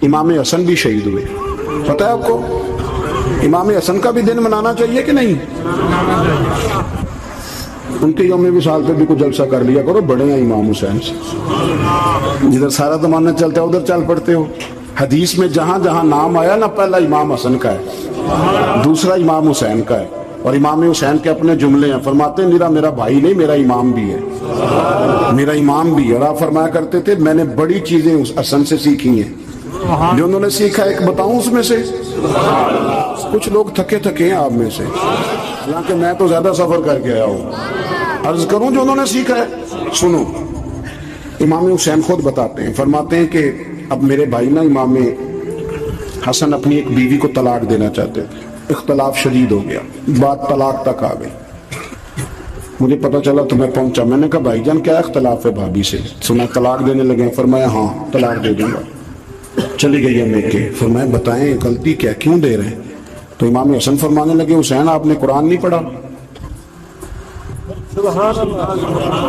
امام حسن بھی شہید ہوئے. پتہ ہے آپ کو امام حسن کا بھی دن منانا چاہیے کہ نہیں؟ ان کے یوم وصال پہ بھی کوئی جلسہ کر لیا کرو، بڑے ہیں امام حسین سے. جدھر سارا زمانہ چلتا ہے ادھر چل پڑتے ہو. حدیث میں جہاں جہاں نام آیا نا، پہلا امام حسن کا ہے، دوسرا امام حسین کا ہے، اور امام حسین کے اپنے جملے ہیں. فرماتے ہیں میرا بھائی نہیں، میرا امام بھی ہے، میرا امام بھی ہے. اور آپ فرمایا کرتے تھے میں نے بڑی چیزیں اس حسن سے سیکھی ہیں. جو انہوں نے سیکھا ایک بتاؤں اس میں سے؟ کچھ لوگ تھکے ہیں آپ میں سے، حالانکہ میں تو زیادہ سفر کر کے آیا ہوں. عرض کروں جو انہوں نے سیکھا ہے، سنو. امام حسین خود بتاتے ہیں، فرماتے ہیں کہ اب میرے بھائی نا امام حسن اپنی ایک بیوی کو طلاق دینا چاہتے تھے. اختلاف شدید ہو گیا، بات طلاق تک آ گئی. مجھے پتا چلا تو میں پہنچا. میں نے کہا بھائی جان کیا اختلاف ہے بھابھی سے؟ سنا طلاق دینے لگے. فرمایا ہاں طلاق دے دوں گا. چلی گئی ہے میکے. فرمایا بتائیں غلطی کیا، کیوں دے رہے ہیں؟ تو امام حسن فرمانے لگے حسین آپ نے قرآن نہیں پڑھا؟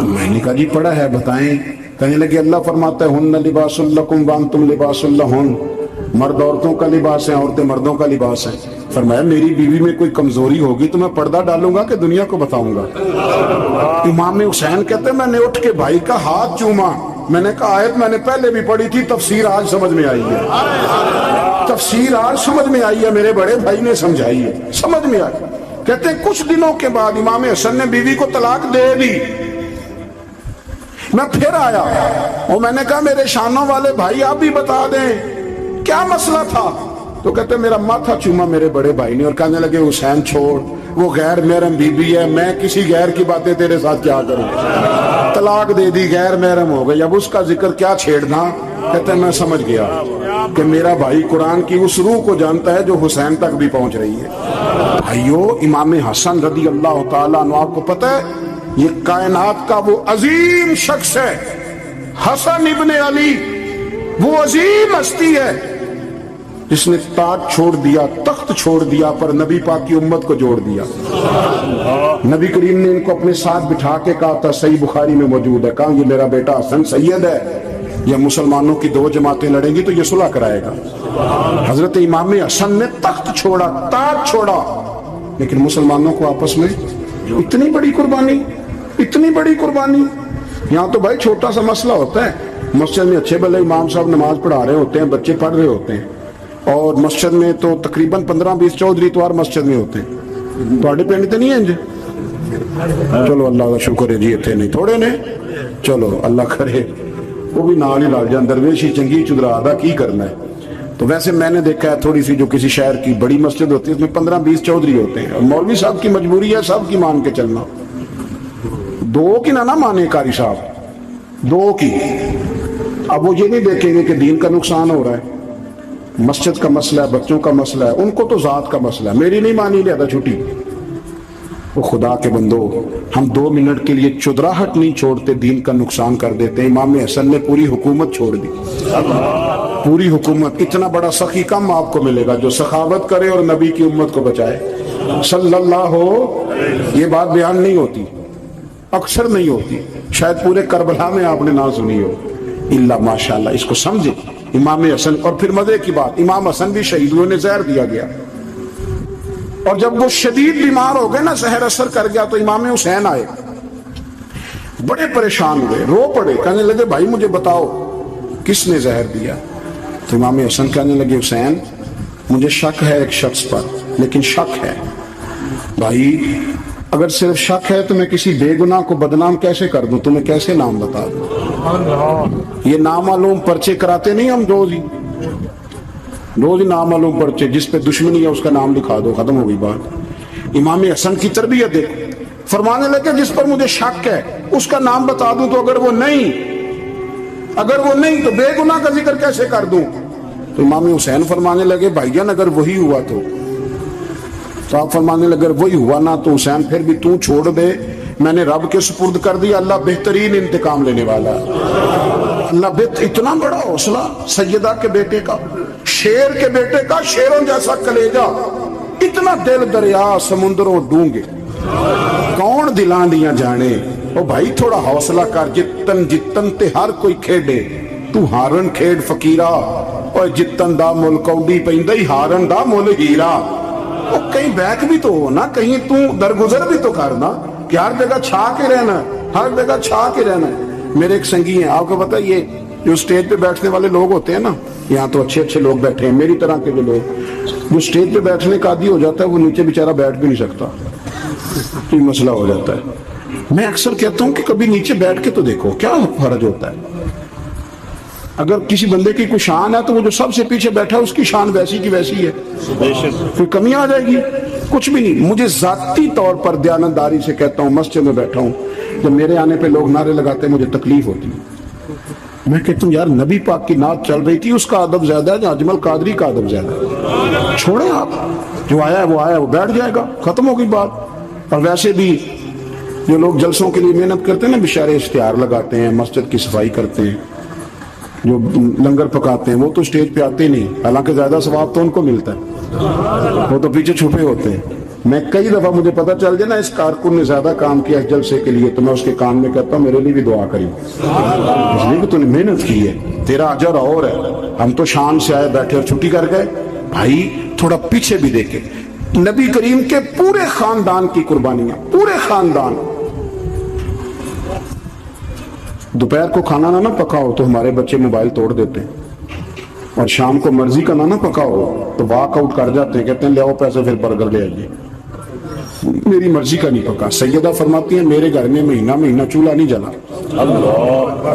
میں نے کہا جی پڑھا ہے، بتائیں. کہنے لگے اللہ فرماتا ہے ہن لباس لکم وانتم لباس لہن، مرد عورتوں کا لباس ہے، عورتیں مردوں کا لباس ہے. فرمایا میری بیوی میں کوئی کمزوری ہوگی تو میں پردہ ڈالوں گا کہ دنیا کو بتاؤں گا؟ امام حسین کہتے میں نے اٹھ کے بھائی کا ہاتھ چوما. میں نے کہا آیت میں نے پہلے بھی پڑھی تھی، تفسیر آج سمجھ میں آئی ہے، تفسیر آج سمجھ میں آئی ہے، میرے بڑے بھائی نے سمجھائی ہے، سمجھ میں آئی. کہتے ہیں کچھ دنوں کے بعد امام حسن نے بیوی کو طلاق دے دی. میں پھر آیا اور میں نے کہا میرے شانوں والے بھائی آپ بھی بتا دیں کیا مسئلہ تھا. تو کہتے ہیں میرا ماتھا چوما میرے بڑے بھائی نے اور کہنے لگے حسین چھوڑ، وہ غیر محرم بیوی ہے، میں کسی غیر کی باتیں تیرے ساتھ کیا کروں. طلاق دے دی، غیر محرم ہو گئی، اب اس کا ذکر کیا چھیڑنا. کہتے ہیں میں سمجھ گیا کہ میرا بھائی قرآن کی اس روح کو جانتا ہے جو حسین تک بھی پہنچ رہی ہے. بھائیو امام حسن رضی اللہ تعالیٰ عنہ، آپ کو پتہ ہے یہ کائنات کا وہ عظیم شخص ہے، حسن ابن علی، وہ عظیم ہستی ہے جس نے تاج چھوڑ دیا، تخت چھوڑ دیا، پر نبی پاک کی امت کو جوڑ دیا. نبی کریم نے ان کو اپنے ساتھ بٹھا کے کہا تھا، صحیح بخاری میں موجود ہے، کہا یہ میرا بیٹا حسن سید ہے، یا مسلمانوں کی دو جماعتیں لڑیں گی تو یہ صلح کرائے گا. حضرت امام حسن نے تخت چھوڑا، تاج چھوڑا، لیکن مسلمانوں کو آپس میں اتنی بڑی قربانی، اتنی بڑی قربانی. یہاں تو بھائی چھوٹا سا مسئلہ ہوتا ہے، مسجد میں اچھے بھلے امام صاحب نماز پڑھا رہے ہوتے ہیں، بچے پڑھ رہے ہوتے ہیں، اور مسجد میں تو تقریباً 15-20 چودھری اتوار مسجد میں ہوتے ہیں. تھوڑے پنڈ تو نہیں ہیں جی؟ چلو اللہ کا شکر ہے جی، اتنے نہیں تھوڑے نے، چلو اللہ کرے وہ بھی نال ہی لال جان، درویشی چنگی چدرا آدھا کی کرنا ہے. تو ویسے میں نے دیکھا ہے تھوڑی سی جو کسی شہر کی بڑی مسجد ہوتی ہے اس میں 15-20 چودھری ہوتے ہیں، اور مولوی صاحب کی مجبوری ہے سب کی مان کے چلنا. دو کی نہ مانے قاری صاحب، دو کی. اب وہ یہ نہیں دیکھیں گے کہ دین کا نقصان ہو رہا ہے، مسجد کا مسئلہ ہے، بچوں کا مسئلہ ہے، ان کو تو ذات کا مسئلہ ہے، میری نہیں مانی لہذا چھٹی. وہ خدا کے بندو، ہم 2 منٹ کے لیے چدراہٹ نہیں چھوڑتے، دین کا نقصان کر دیتے ہیں. امام حسن نے پوری حکومت چھوڑ دی، پوری حکومت. اتنا بڑا سخی کم آپ کو ملے گا جو سخاوت کرے اور نبی کی امت کو بچائے صلی اللہ ہو. یہ بات بیان نہیں ہوتی، اکثر نہیں ہوتی، شاید پورے کربلا میں آپ نے نہ سنی ہو الا ماشاءاللہ. اس کو سمجھے امام حسن. اور پھر مزے کی بات، امام حسن بھی شہید ہوئے، انہیں زہر دیا گیا، اور جب وہ شدید بیمار ہو گئے نا، زہر اثر کر گیا، تو امام حسین آئے، بڑے پریشان ہوئے، رو پڑے، کہنے لگے بھائی مجھے بتاؤ کس نے زہر دیا. تو امام حسن کہنے لگے حسین مجھے شک ہے ایک شخص پر، لیکن شک ہے بھائی، اگر صرف شک ہے تو میں کسی بے گناہ کو بدنام کیسے کر دوں، تمہیں کیسے نام بتا دوں. یہ نامعلوم پرچے کراتے نہیں ہم روز ہی نامعلوم پرچے، جس پہ دشمنی ہے اس کا نام لکھا دو، ختم ہو گئی بات. امام حسن کی تربیت دیکھو، فرمانے لگے جس پر مجھے شک ہے اس کا نام بتا دوں، تو اگر وہ نہیں تو بے گناہ کا ذکر کیسے کر دوں. تو امام حسین فرمانے لگے بھائی جان اگر وہی ہوا تو آپ فرمانے لگے اگر وہی ہوا نا تو حسین پھر بھی تو چھوڑ دے، میں نے رب کے سپرد کر دیا، اللہ بہترین انتقام لینے والا ہے. اللہ اتنا بڑا حوصلہ سیدہ کے بیٹے کا، شیر کے بیٹے کا، شیروں جیسا کلیجہ، اتنا دل دریا سمندروں ڈونگے، کون دلان دیاں جانے. او بھائی تھوڑا حوصلہ کر، جتن تے ہر کوئی کھیڑے، تو ہارن کھیڑ فقیرہ، اور جتن دا مل کوڈی پیندا ہی ہارن دا مل ہیرا. اور کہیں بیک بھی تو ہو نا, کہیں تو درگزر بھی تو کرنا کہ ہر جگہ چھا کے رہنا, ہر جگہ چھا کے رہنا. میرے ایک سنگی ہیں, آپ کو پتہ یہ جو اسٹیج پہ بیٹھنے والے لوگ ہوتے ہیں نا, یہاں تو اچھے اچھے لوگ بیٹھے ہیں میری طرح کے جو لوگ, جو اسٹیج پہ بیٹھنے کا عادی ہو جاتا ہے وہ نیچے بیچارہ بیٹھ بھی نہیں سکتا, یہ مسئلہ ہو جاتا ہے. میں اکثر کہتا ہوں کہ کبھی نیچے بیٹھ کے تو دیکھو کیا فرض ہوتا ہے. اگر کسی بندے کی کوئی شان ہے تو وہ جو سب سے پیچھے بیٹھا ہے اس کی شان ویسی کی ویسی ہے, کوئی کمی آ جائے گی؟ کچھ بھی نہیں. مجھے ذاتی طور پر دیانتداری سے کہتا ہوں, مسجد میں بیٹھا ہوں, جب میرے آنے پہ لوگ نعرے لگاتے ہیں مجھے تکلیف ہوتی ہے. میں کہتا ہوں یار نبی پاک کی نعت چل رہی تھی, اس کا ادب زیادہ ہے یا اجمل قادری کا ادب زیادہ ہے؟ چھوڑیں آپ, جو آیا ہے وہ بیٹھ جائے گا, ختم ہو گئی بات. اور ویسے بھی جو لوگ جلسوں کے لیے محنت کرتے ہیں نا, بیچارے اشتہار لگاتے ہیں, مسجد کی صفائی کرتے ہیں, جو لنگر پکاتے ہیں, وہ تو اسٹیج پہ آتے نہیں, حالانکہ زیادہ ثواب تو ان کو ملتا ہے, وہ تو پیچھے چھپے ہوتے ہیں. میں کئی دفعہ مجھے پتہ چل جائے نا اس کارکن نے زیادہ کام کیا اس جلسے کے لیے, تو میں اس کے کان میں کہتا ہوں میرے لیے بھی دعا کری, اس لیے کہ تو نے محنت کی ہے, تیرا اجر اور ہے. ہم تو شان سے آئے بیٹھے اور چھٹی کر گئے. بھائی تھوڑا پیچھے بھی دیکھے, نبی کریم کے پورے خاندان کی قربانیاں, پورے خاندان. دوپہر کو کھانا نہ پکاؤ تو ہمارے بچے موبائل توڑ دیتے ہیں, اور شام کو مرضی کا نہ پکاؤ تو واک آؤٹ کر جاتے ہیں, کہتے ہیں لے آؤ پیسے پھر برگر لے آئیے. میری مرضی کا نہیں پکا. سیدہ فرماتی ہیں میرے گھر میں مہینہ مہینہ چولہا نہیں جلا,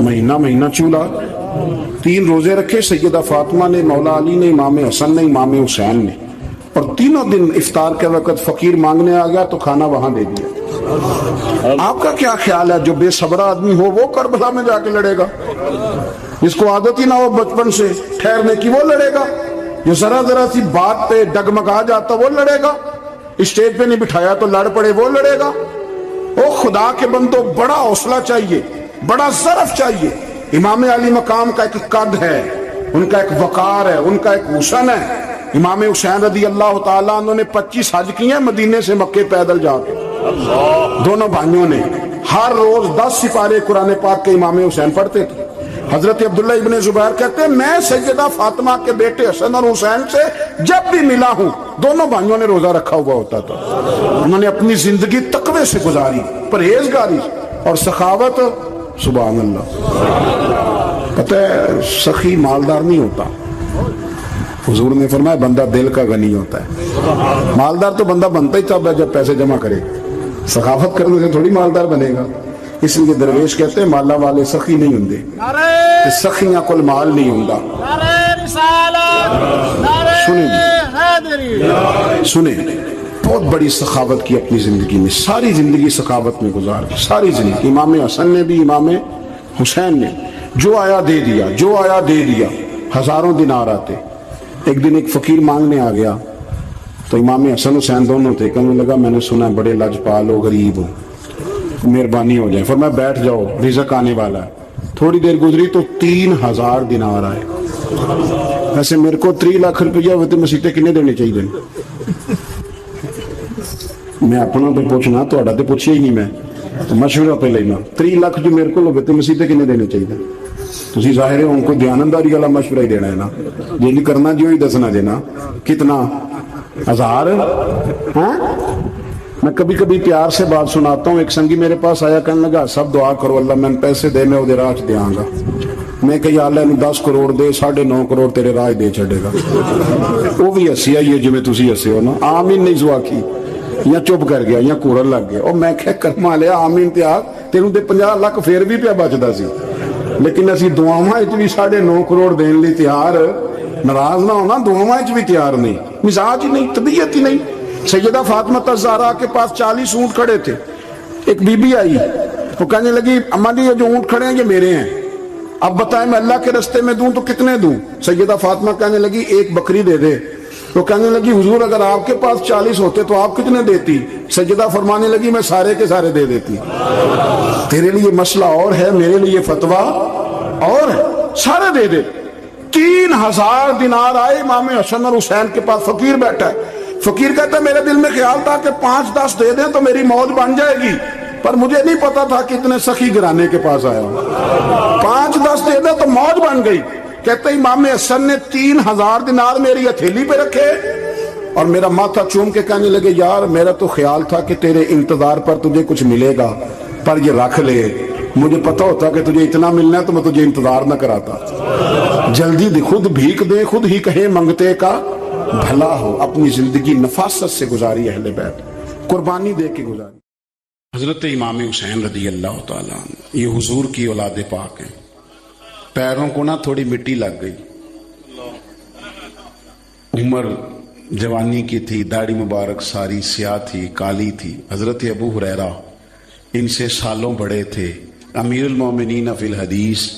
مہینہ مہینہ چولہا. 3 روزے رکھے سیدہ فاطمہ نے, مولا علی نے, امام حسن نے, امام حسین نے, اور تینوں دن افطار کے وقت فقیر مانگنے آ گیا تو کھانا وہاں دے دیا. آپ کا کیا خیال ہے جو بے صبرا آدمی ہو وہ کربلا میں جا کے لڑے گا؟ جس کو عادت ہی نہ ہو بچپن سے ٹھہرنے کی وہ لڑے گا؟ جو ذرا ذرا سی بات پہ ڈگمگا جاتا وہ لڑے گا؟ اسٹیج پہ نہیں بٹھایا تو لڑ پڑے وہ لڑے گا؟ او خدا کے بندو, بڑا حوصلہ چاہیے, بڑا ظرف چاہیے. امام علی مقام کا ایک قد ہے, ان کا ایک وقار ہے, ان کا ایک حسن ہے. امام حسین رضی اللہ تعالیٰ عنہ نے 25 حج کیے ہیں مدینے سے مکے پیدل جا کے. دونوں بھائیوں نے ہر روز 10 سپارے قرآن پاک کے امام حسین پڑھتے تھے. حضرت عبداللہ ابن زبیر کہتے ہیں میں سیدہ فاطمہ کے بیٹے حسن اور حسین سے جب بھی ملا ہوں دونوں بھائیوں نے روزہ رکھا ہوا ہوتا تھا. انہوں نے اپنی زندگی تقوی سے گزاری, پرہیزگاری اور سخاوت. سبحان اللہ. پتہ ہے سخی مالدار نہیں ہوتا, حضور نے فرمایا بندہ دل کا غنی ہوتا ہے. مالدار تو بندہ بنتا ہی تب ہے جب پیسے جمع کرے, سخاوت کرنے سے تھوڑی مالدار بنے گا. اس لیے درویش کہتے ہیں مالا والے سخی نہیں ہوں, سخیاں کل مال نہیں ہوں. سنیں بہت بڑی سخاوت کی اپنی زندگی میں, ساری زندگی سخاوت میں گزار دی, ساری زندگی. امام حسن نے بھی, امام حسین نے, جو آیا دے دیا, جو آیا دے دیا. ہزاروں دینار آتے. ایک دن ایک فقیر مانگنے آ گیا تو امام حسن حسین دونوں تھے, کہنے لگا میں نے سنا بڑے لاجپال ہو, غریب ہو, مہربانی ہو جائے. فرمایا بیٹھ جاؤ رزق آنے والا ہے. تھوڑی دیر گزری تو 3000 دینار آئے. ویسے میرے کو 3 لاکھ روپیہ ہوتے مسیطے کنے دینے چاہیے؟ میں اپنا تو پوچھنا, تو پوچھیا ہی نہیں, میں مشورہ پہ لینا. 3 لاکھ جو میرے کو ہوتے مسیطے کنے دینے چاہیے؟ تسی ظاہر ہے ان کو دیانتداری والا مشورہ ہی دینا ہے نا, جی کرنا جو ہی دسنا دینا. کتنا 1000؟ ہاں میں کبھی کبھی پیار سے بات سناتا ہوں. ایک سنگی میرے پاس آیا, کہنے لگا سب دعا کرو اللہ میں پیسے دے, میں وہ راہ دیا گا. میں کہ یا اللہ 10 کروڑ دے, 9.5 کروڑ تیرے راہ دے چھڑے گا. وہ بھی ہسی آئی ہے جی میں تسی ہسے ہو نا. آمین نہیں زوا کی, یا چپ کر گیا یا کوڑن لگ گیا. اور میں کہ کرما لیا آمین تیار, تینوں تے 50 لاکھ پھر بھی پیا بچدا سی. لیکن اسی دعاواں وچ بھی 9.5 کروڑ دین لی تیار, ناراض نہ ہونا, دعاواں وچ بھی تیار نہیں, مزاج ہی نہیں, طبیعت ہی نہیں. سیدہ فاطمہ الزہرا کے پاس 40 اونٹ کھڑے تھے. ایک بی بی آئی, وہ کہنے لگی اماں جی یہ جو اونٹ کھڑے ہیں یہ میرے ہیں, اب بتائیں میں اللہ کے رستے میں دوں تو کتنے دوں؟ سیدہ فاطمہ کہنے لگی 1 بکری دے دے. وہ کہنے لگی حضور اگر آپ کے پاس 40 ہوتے تو آپ کتنے دیتی؟ سیدہ فرمانے لگی میں سارے کے سارے دے دیتی. تیرے لیے مسئلہ اور ہے, میرے لیے فتویٰ اور ہے, سارے دے دے. 3000 دینار آئے. امام حسن اور حسین کے پاس فقیر بیٹھا ہے. فقیر کہتا ہے میرے دل میں خیال تھا کہ 5-10 دے دیں تو میری موج بن جائے گی, پر مجھے نہیں پتا تھا کہ اتنے سخی گرانے کے پاس آیا ہوں. 5-10 دے دیں تو موج بن گئی. کہتے امام حسن نے 3000 دینار میری ہتھیلی پہ رکھے اور میرا ماتھا چوم کے کہنے لگے یار میرا تو خیال تھا کہ تیرے انتظار پر تجھے کچھ ملے گا پر یہ رکھ لے، مجھے پتا ہوتا کہ تجھے اتنا ملنا ہے تو میں تجھے انتظار نہ کراتا۔ جلدی دی خود بھیک دے خود ہی کہے منگتے کا بھلا ہو۔ اپنی زندگی نفاست سے گزاری اہل بیت، قربانی دے کے گزاری۔ حضرت امام حسین رضی اللہ تعالیٰ عنہ یہ حضور کی اولاد پاک ہیں، پیروں کو نہ تھوڑی مٹی لگ گئی، عمر جوانی کی تھی، داڑھی مبارک ساری سیاہ تھی، کالی تھی۔ حضرت ابو ہریرہ ان سے سالوں بڑے تھے، امیر المومنین فی الحدیث۔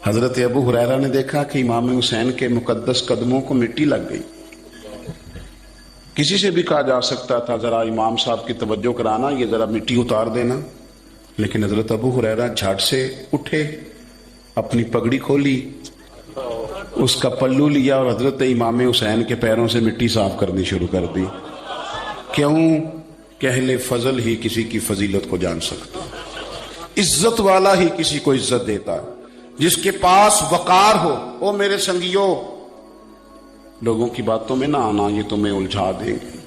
حضرت ابو ہریرہ نے دیکھا کہ امام حسین کے مقدس قدموں کو مٹی لگ گئی۔ کسی سے بھی کہا جا سکتا تھا ذرا امام صاحب کی توجہ کرانا، یہ ذرا مٹی اتار دینا، لیکن حضرت ابو ہریرہ جھٹ سے اٹھے، اپنی پگڑی کھولی، اس کا پلو لیا اور حضرت امام حسین کے پیروں سے مٹی صاف کرنی شروع کر دی۔ کیوں کہ اہل فضل ہی کسی کی فضیلت کو جان سکتا، عزت والا ہی کسی کو عزت دیتا، جس کے پاس وقار ہو۔ او میرے سنگیو، لوگوں کی باتوں میں نہ آنا، یہ تمہیں الجھا دیں گے،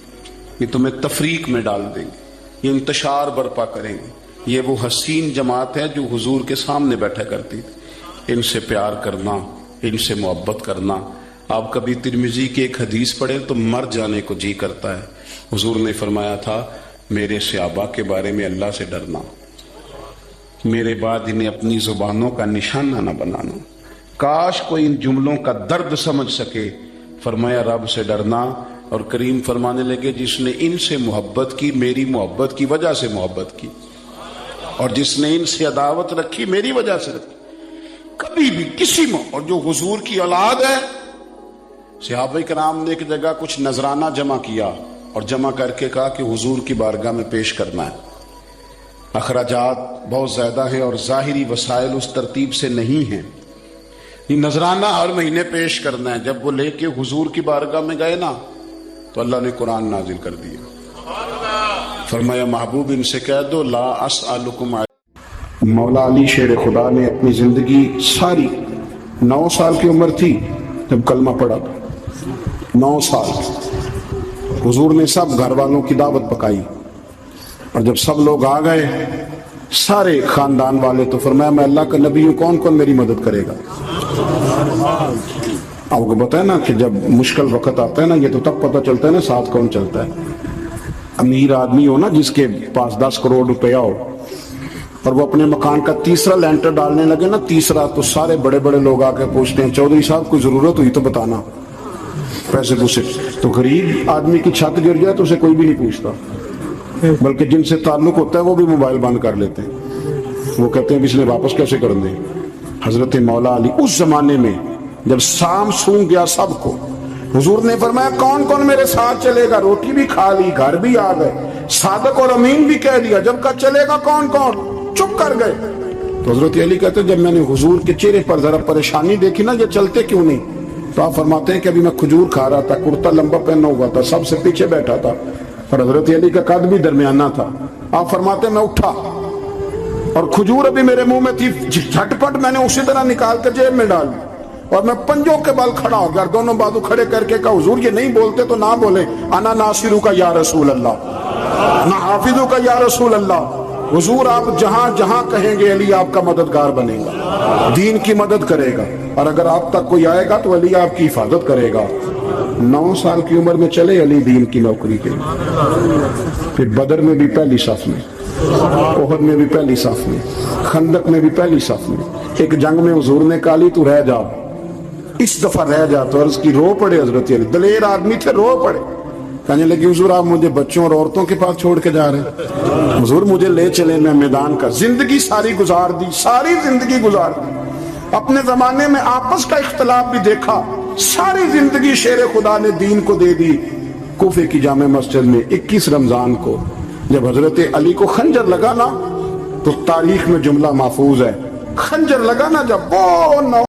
یہ تمہیں تفریق میں ڈال دیں گے، یہ انتشار برپا کریں گے۔ یہ وہ حسین جماعت ہے جو حضور کے سامنے بیٹھا کرتی تھی۔ ان سے پیار کرنا، ان سے محبت کرنا۔ آپ کبھی ترمذی کی ایک حدیث پڑھیں تو مر جانے کو جی کرتا ہے۔ حضور نے فرمایا تھا میرے صحابہ کے بارے میں اللہ سے ڈرنا، میرے بعد انہیں اپنی زبانوں کا نشانہ نہ بنانا۔ کاش کوئی ان جملوں کا درد سمجھ سکے۔ فرمایا رب سے ڈرنا، اور کریم فرمانے لگے جس نے ان سے محبت کی میری محبت کی وجہ سے محبت کی، اور جس نے ان سے عداوت رکھی میری وجہ سے رکھی۔ کبھی بھی کسی میں، اور جو حضور کی اولاد ہے، صحابہ کرام نے ایک جگہ کچھ نذرانہ جمع کیا اور جمع کر کے کہا کہ حضور کی بارگاہ میں پیش کرنا ہے۔ اخراجات بہت زیادہ ہیں اور ظاہری وسائل اس ترتیب سے نہیں ہیں، یہ نذرانہ ہر مہینے پیش کرنا ہے۔ جب وہ لے کے حضور کی بارگاہ میں گئے نا تو اللہ نے قرآن نازل کر دیا، فرمایا محبوب ان سے کہہ دو لا اسألکم۔ مولا علی شیر خدا نے اپنی زندگی ساری 9 سال کی عمر تھی جب کلمہ پڑھا، 9 سال حضور نے سب گھر والوں کی دعوت پکائی، اور جب سب لوگ آ گئے سارے خاندان والے، تو فرمایا میں اللہ کا نبی ہوں، کون کون میری مدد کرے گا؟ آپ کو بتائیں نا کہ جب مشکل وقت آتا ہے نا، یہ تو تب پتہ چلتا ہے نا ساتھ کون چلتا ہے۔ امیر آدمی ہو نا جس کے پاس 10 کروڑ روپیہ ہو اور وہ اپنے مکان کا تیسرا لینٹر ڈالنے لگے نا، تیسرا، تو سارے بڑے بڑے لوگ آ کے پوچھتے ہیں چودھری صاحب کوئی ضرورت ہوئی تو بتانا، پیسے پوچھے۔ تو غریب آدمی کی چھت گر جائے تو اسے کوئی بھی نہیں پوچھتا، بلکہ جن سے تعلق ہوتا ہے وہ بھی موبائل بند کر لیتے ہیں، وہ کہتے ہیں اس نے واپس کیسے کر دیں۔ حضرت مولا علی اس زمانے میں جب سام سونگ گیا سب کو، حضور نے فرمایا کون کون میرے ساتھ چلے گا؟ روٹی بھی کھا لی، گھر بھی آ گئے، صادق اور امین بھی کہہ دیا، جب کہا چلے گا کون کون؟ چپ کر گئے۔ تو حضرت علی کہتے ہیں جب میں نے حضور کے چہرے پر ذرا پریشانی دیکھی نا یہ چلتے کیوں نہیں، تو آپ فرماتے ہیں کہ ابھی میں کھجور کھا رہا تھا، کرتا لمبا پہنا ہوا تھا، سب سے پیچھے بیٹھا تھا، اور حضرت علی کا قد بھی درمیانہ تھا۔ آپ فرماتے ہیں میں اٹھا اور کھجور ابھی میرے منہ میں تھی، جھٹ پٹ میں نے اسی طرح نکال کر جیب میں ڈال، اور میں پنجوں کے بل کھڑا ہو گیا، دونوں بازو کھڑے کر کے کہا حضور یہ نہیں بولتے تو نہ بولے، انا ناصرو کا یا رسول اللہ، نہ حافظو کا یا رسول اللہ۔ حضور آپ جہاں جہاں کہیں گے علی آپ کا مددگار بنے گا، دین کی مدد کرے گا، اور اگر آپ تک کوئی آئے گا تو علی آپ کی حفاظت کرے گا۔ 9 سال کی عمر میں چلے علی دین کی نوکری کے، پھر بدر میں بھی پہلی صف میں، احد میں بھی پہلی صف میں، خندق میں بھی پہلی صف میں۔ ایک جنگ میں حضور نے کہا علی تو رہ جا، اس دفعہ رہ جا، تو عرض کی رو پڑے حضرت علی، دلیر آدمی تھے، رو پڑے، کہنے لگے حضور آپ مجھے بچوں اور عورتوں کے پاس چھوڑ کے جا رہے ہیں، حضور مجھے لے چلے، میں میدان کا زندگی ساری گزار دی، ساری زندگی گزار دی۔ اپنے زمانے میں آپس کا اختلاف بھی دیکھا، ساری زندگی شیر خدا نے دین کو دے دی۔ کوفے کی جامع مسجد میں 21 رمضان کو جب حضرت علی کو خنجر لگا نا، تو تاریخ میں جملہ محفوظ ہے، خنجر لگا نا جب وہ